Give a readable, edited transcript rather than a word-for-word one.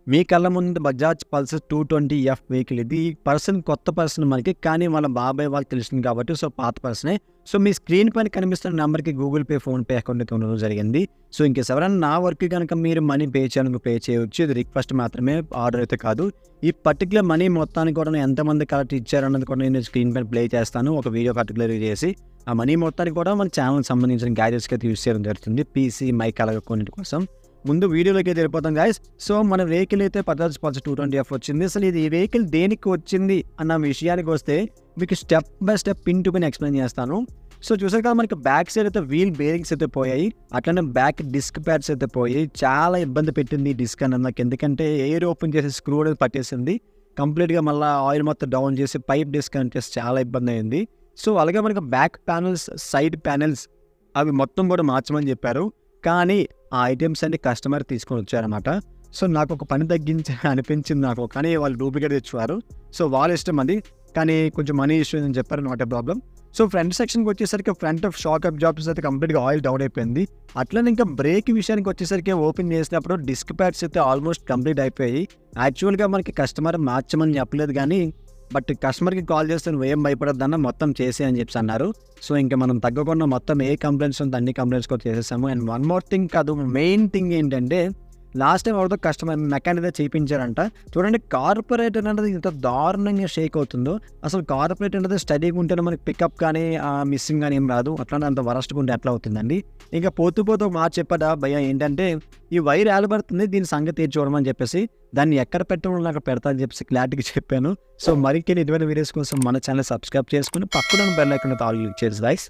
మీ కళ్ళ ముందు Bajaj Pulsar 220F vehicle ఇది. ఈ కొత్త పర్సన్ మనకి. కానీ వాళ్ళ బాబాయ్ వాళ్ళు తెలిసింది కాబట్టి పాత పర్సనే. మీ స్క్రీన్ పైన కనిపిస్తున్న నెంబర్‌కి గూగుల్ పే, ఫోన్‌పే అకౌంట్ అయితే ఉండడం జరిగింది. ఇన్‌కేస్ ఎవరైనా నా వర్క్‌కి గనుక మీరు మనీ పే చేయాలనుకుంటే పే చేయొచ్చు. ఇది రిక్వెస్ట్ మాత్రమే, ఆర్డర్ అయితే కాదు. ఈ పర్టిక్యులర్ మనీ మొత్తానికి కూడా ఎంతమంది కరెక్ట్ ఇచ్చారన్నది కూడా నేను స్క్రీన్ పైన ప్లే చేస్తాను. ఒక వీడియో పర్టిక్యులర్‌గా చేసి ఆ మనీ మొత్తానికి కూడా మన ఛానల్‌కి సంబంధించిన గ్యాడ్జెట్స్‌కి అయితే యూజ్ చేయడం జరుగుతుంది. పీసీ, మైక్ అలాగే కొన్నిటి కోసం. ముందు వీడియోలోకి అయితే వెళ్ళిపోతాం గాయ్స్. మన వెహికల్ అయితే బజాజ్ పల్సర్ 220F వచ్చింది. అసలు ఈ వెహికల్ దేనికి వచ్చింది అన్న విషయానికి వస్తే మీకు step by step pin to pin explain చేస్తాను. చూసారు కదా, మనకి బ్యాక్ సైడ్ అయితే వీల్ బేరింగ్స్ అయితే పోయాయి. అట్లనే బ్యాక్ డిస్క్ ప్యాడ్స్ అయితే పోయాయి. చాలా ఇబ్బంది పెట్టింది ఈ డిస్క్ అన్నది నాకు. ఎందుకంటే ఎయిర్ ఓపెన్ చేసి స్క్రూ అనేది పట్టేసింది. కంప్లీట్గా మళ్ళీ ఆయిల్ మొత్తం డౌన్ చేసి పైప్ డిస్క్ అంటే చాలా ఇబ్బంది అయింది. అలాగే మనకి బ్యాక్ ప్యానల్స్, సైడ్ ప్యానల్స్ అవి మొత్తం కూడా మార్చమని చెప్పారు. కానీ ఆ ఐటమ్స్ అన్ని కస్టమర్ తీసుకొని వచ్చారన్నమాట. నాకు ఒక పని తగ్గించి అనిపించింది నాకు. కానీ వాళ్ళు డూప్లికేట్ తెచ్చువారు. వాళ్ళ ఇష్టం అది. కానీ కొంచెం మనీ ఇష్యూ అని చెప్పారు, నాట్ ఏ ప్రాబ్లం. ఫ్రంట్ సెక్షన్కి వచ్చేసరికి ఫ్రంట్ ఆఫ్ షాక్ అబ్జార్బర్స్ అయితే కంప్లీట్గా ఆయిల్ డౌన్ అయిపోయింది. అట్లనే ఇంకా బ్రేక్ విషయానికి వచ్చేసరికి ఓపెన్ చేసినప్పుడు డిస్క్ ప్యాడ్స్ అయితే ఆల్మోస్ట్ కంప్లీట్ అయిపోయాయి. యాక్చువల్గా మనకి కస్టమర్ మార్చమని చెప్పలేదు, కానీ బట్ కస్టమర్కి కాల్ చేస్తే నువ్వేం భయపడొద్దన్న మొత్తం చేసే అని చెప్పి అన్నారు. ఇంకా మనం తగ్గకుండా మొత్తం ఏ కంప్లైంట్స్ ఉంటే అన్ని కంప్లైంట్స్ కూడా చేసేసాము. అండ్ వన్ మోర్ థింగ్ కాదు, మెయిన్ థింగ్ ఏంటంటే లాస్ట్ టైం ఎవరితో కస్టమర్ మెకానిక్ చేయించారంట. చూడండి, కార్పొరేటర్ అనేది ఇంత దారుణంగా షేక్ అవుతుందో. అసలు కార్పొరేటర్ అనేది స్టడీగా ఉంటేనే మనకి పికప్ కానీ మిస్సింగ్ కానీ ఏం రాదు. అట్లానే అంత వరస్ట్గా ఉంటే ఎట్లా అవుతుందండి. ఇంకా పోతూ ఒక మాట చెప్పాడా భయ్య, ఏంటంటే ఈ వైర్ ఏలబడుతుంది, దీని సంగతి చూడమని చెప్పేసి దాన్ని ఎక్కడ పెట్టడం అక్కడ పెడతా అని చెప్పేసి క్లారిటీగా చెప్పాను. మరిన్ని ఇటువంటి వీడియోస్ కోసం మన ఛానల్ సబ్స్క్రైబ్ చేసుకుని పక్కన బెల్ ఐకాన్ ఆల్ క్లిక్ చేసి గైస్.